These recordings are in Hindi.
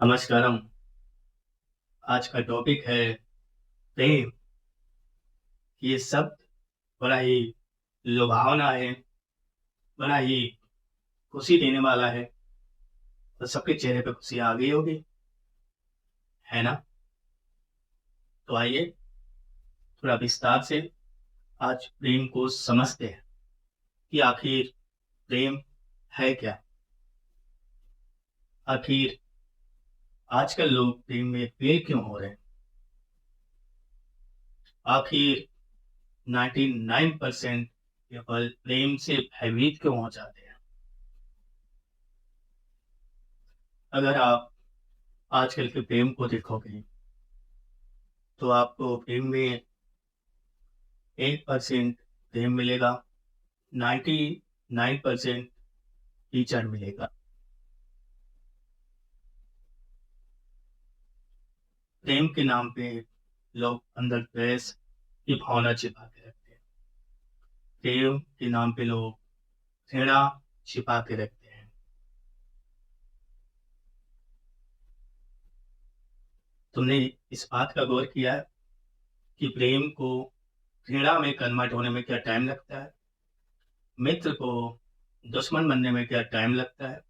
नमस्कारम। आज का टॉपिक है प्रेम। ये शब्द बड़ा ही लुभावना है, बड़ा ही खुशी देने वाला है। तो सबके चेहरे पे खुशी आ गई होगी, है ना? तो आइए थोड़ा विस्तार से आज प्रेम को समझते हैं कि आखिर प्रेम है क्या। आखिर आजकल लोग प्रेम में फेल क्यों हो रहे हैं? आखिर 99% केवल प्रेम से भयभीत क्यों हो जाते हैं? अगर आप आजकल के प्रेम को देखोगे तो आपको प्रेम में 1% प्रेम मिलेगा, 99% टीचर मिलेगा। प्रेम के नाम पे लोग अंदर द्वेष की भावना छिपा के रखते हैं। प्रेम के नाम पे लोग घृणा छिपा के रखते हैं। तुमने इस बात का गौर किया है कि प्रेम को घृणा में कन्वर्ट होने में क्या टाइम लगता है? मित्र को दुश्मन बनने में क्या टाइम लगता है?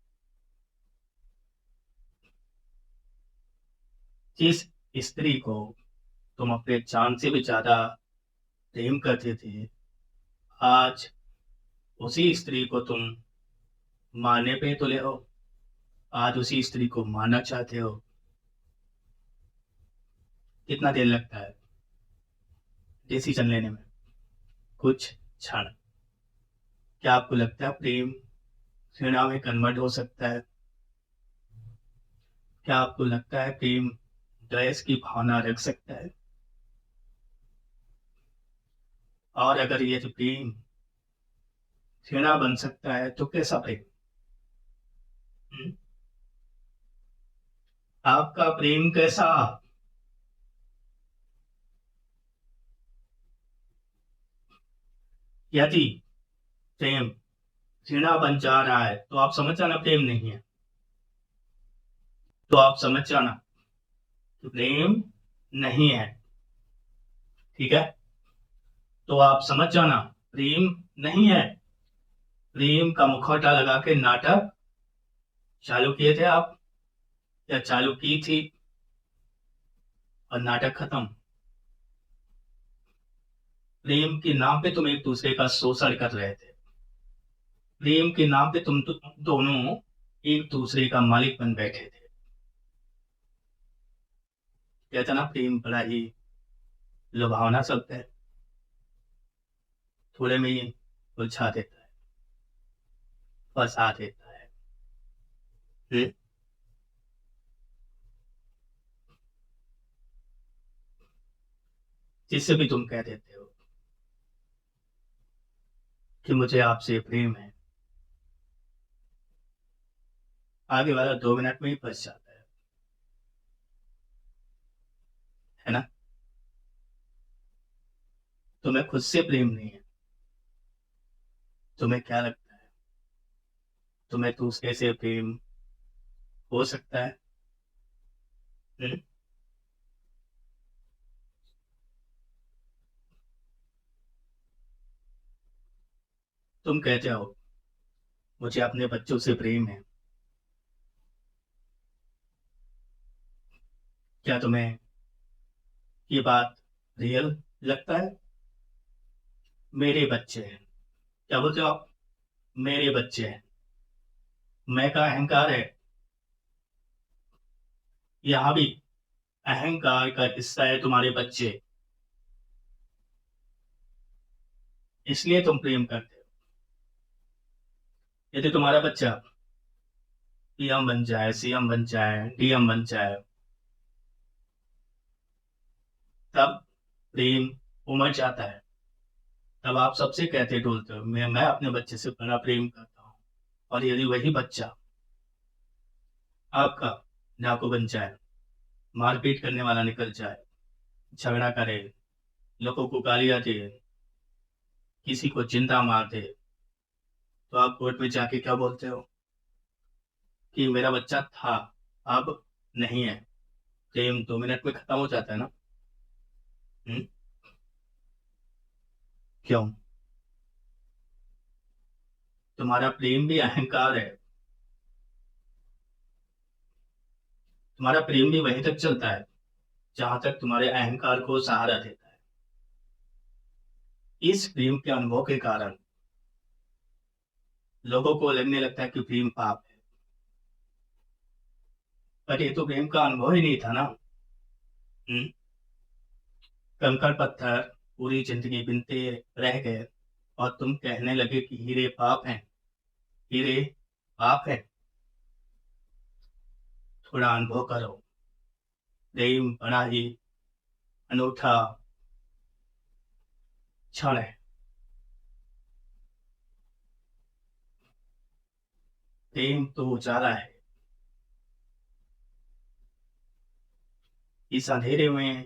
जिस स्त्री को तुम अपने जान से भी ज्यादा प्रेम करते थे, आज उसी स्त्री को तुम मारने पे तुले हो। आज उसी स्त्री को मारना चाहते हो। कितना देर लगता है डिसीजन लेने में? कुछ क्षण। क्या आपको लगता है प्रेम घृणा में कन्वर्ट हो सकता है? क्या आपको लगता है प्रेम द्वेष की भावना रख सकता है? और अगर ये जो प्रेम घृणा बन सकता है तो कैसा प्रेम? हम्म? आपका प्रेम कैसा? यदि प्रेम घृणा बन जा रहा है तो आप समझ जाना प्रेम नहीं है। तो आप समझ जाना कि प्रेम नहीं है। ठीक है? तो आप समझ जाना प्रेम नहीं है। प्रेम का मुखौटा लगा के नाटक चालू किए थे आप, या चालू की थी, और नाटक खत्म। प्रेम के नाम पे तुम एक दूसरे का शोषण कर रहे थे। प्रेम के नाम पे तुम दोनों एक दूसरे का मालिक बन बैठे थे। कहते ना, प्रेम बड़ा ही लुभावना शब्द है, थोड़े में ही उलझा देता है, फंसा देता है। हम्म? जिससे भी तुम कह देते हो कि मुझे आपसे प्रेम है, आगे वाला 2 मिनट में ही फंस जाता है ना? तुम्हें खुद से प्रेम नहीं है। तुम्हें क्या लगता है तुम्हें दूसरे से प्रेम हो सकता है? हम्म? तुम कहते हो मुझे अपने बच्चों से प्रेम है। क्या तुम्हें ये बात रियल लगता है? मेरे बच्चे हैं। क्या बोलते हो आप? मेरे बच्चे हैं। मैं का अहंकार है। यहाँ भी अहंकार का हिस्सा है तुम्हारे बच्चे। इसलिए तुम प्रेम करते हो। यदि तुम्हारा बच्चा पीएम बन जाए, सीएम बन जाए, डीएम बन जाए, तब प्रेम उमड़ जाता है। तब आप सबसे कहते डोलते हो मैं अपने बच्चे से बड़ा प्रेम करता हूँ। और यदि वही बच्चा आपका डाकू बन जाए, मारपीट करने वाला निकल जाए, झगड़ा करे, लोगों को गालियां दे, किसी को जिंदा मार दे, तो आप कोर्ट में जाके क्या बोलते हो? कि मेरा बच्चा था, अब नहीं है। प्रेम 2 मिनट में खत्म हो जाता है ना। हम्म? क्यों? तुम्हारा प्रेम भी अहंकार है। तुम्हारा प्रेम भी वहीं तक चलता है जहां तक तुम्हारे अहंकार को सहारा देता है। इस प्रेम के अनुभव के कारण लोगों को लगने लगता है कि प्रेम पाप है। पर ये तो प्रेम का अनुभव ही नहीं था ना। हम्म? कंकड़ पत्थर पूरी जिंदगी बिनते रह गए और तुम कहने लगे कि हीरे पाप हैं। हीरे पाप है। थोड़ा अनुभव करो। प्रेम बड़ा ही अनूठा क्षण है। प्रेम तो उजाला है। इस अंधेरे में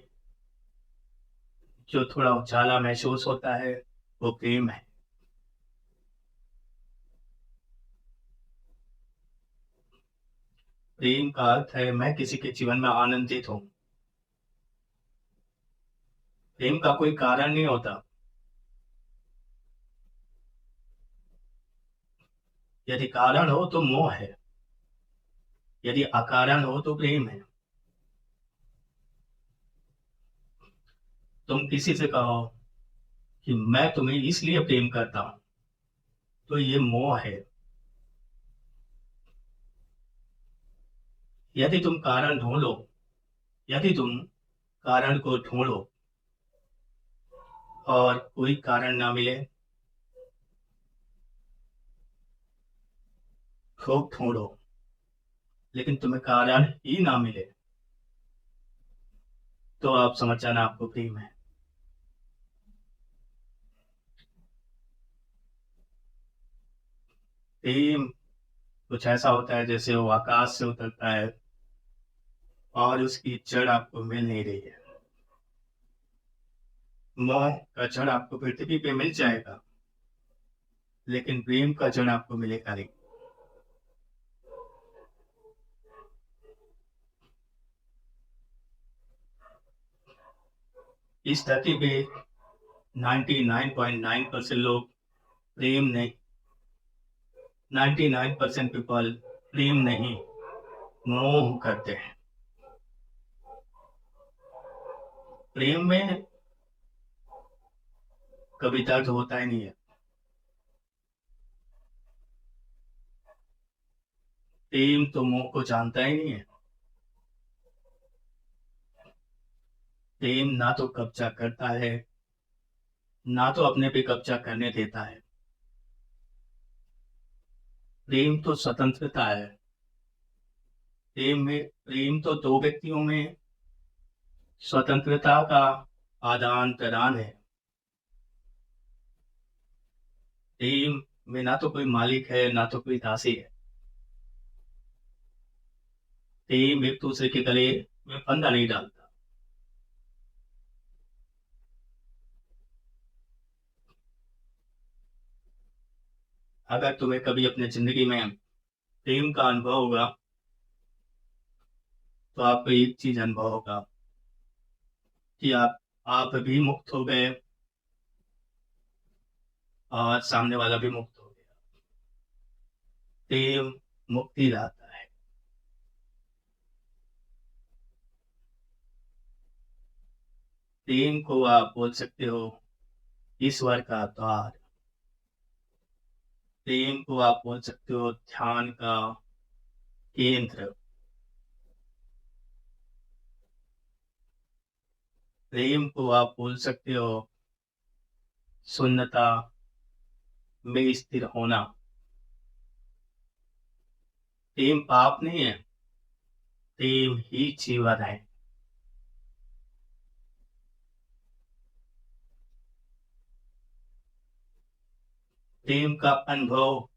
जो थोड़ा उजाला महसूस होता है वो प्रेम है। प्रेम का अर्थ है मैं किसी के जीवन में आनंदित हूँ। प्रेम का कोई कारण नहीं होता। यदि कारण हो तो मोह है। यदि अकारण हो तो प्रेम है। तुम किसी से कहो कि मैं तुम्हें इसलिए प्रेम करता हूँ तो ये मोह है। यदि तुम कारण ढूंढो यदि तुम कारण को ढूंढो और कोई कारण ना मिले, खूब ढूंढो लेकिन तुम्हें कारण ही ना मिले, तो आप समझ जाना आपको प्रेम है। प्रेम कुछ ऐसा होता है जैसे वो आकाश से उतरता है और उसकी जड़ आपको मिल नहीं रही है। मोह का जड़ आपको पृथ्वी पे मिल जाएगा लेकिन प्रेम का जड़ आपको मिलेगा नहीं। इस धरती पे 99.9% लोग प्रेम नहीं, 99% पीपल प्रेम नहीं, मोह करते हैं। प्रेम में कभी दर्द होता ही नहीं है। प्रेम तो मोह को जानता ही नहीं है। प्रेम ना तो कब्जा करता है ना तो अपने पे कब्जा करने देता है। प्रेम तो स्वतंत्रता है। प्रेम तो दो व्यक्तियों में स्वतंत्रता का आदान प्रदान है। प्रेम में ना तो कोई मालिक है ना तो कोई दासी है। प्रेम एक दूसरे के गले में फंदा नहीं डालता। अगर तुम्हें कभी अपने जिंदगी में प्रेम का अनुभव होगा तो आपको एक चीज अनुभव होगा कि आप भी मुक्त हो गए और सामने वाला भी मुक्त हो गया। प्रेम मुक्ति लाता है। प्रेम को आप बोल सकते हो ईश्वर का द्वार। प्रेम को आप बोल सकते हो ध्यान का केंद्र। प्रेम को आप बोल सकते हो शून्यता में स्थिर होना। प्रेम पाप नहीं है। प्रेम ही जीवन है। प्रेम का अनुभव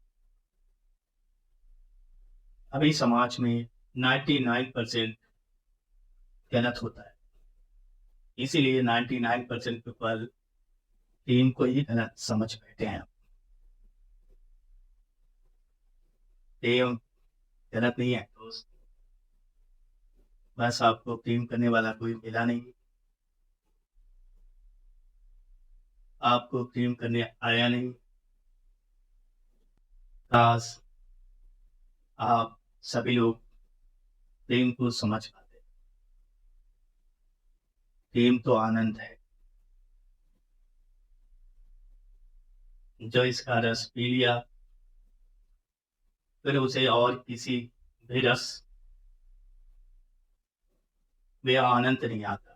अभी समाज में 99% गलत होता है। इसीलिए 99% पीपल प्रेम को ही गलत समझ बैठे हैं। प्रेम गलत नहीं है दोस्त। बस आपको प्रेम करने वाला कोई मिला नहीं, आपको प्रेम करने आया नहीं। काश आप सभी लोग प्रेम को समझ पाते। प्रेम तो आनंद है, जो इसका रस पी लिया फिर उसे और किसी भी रस में आनंद नहीं आता।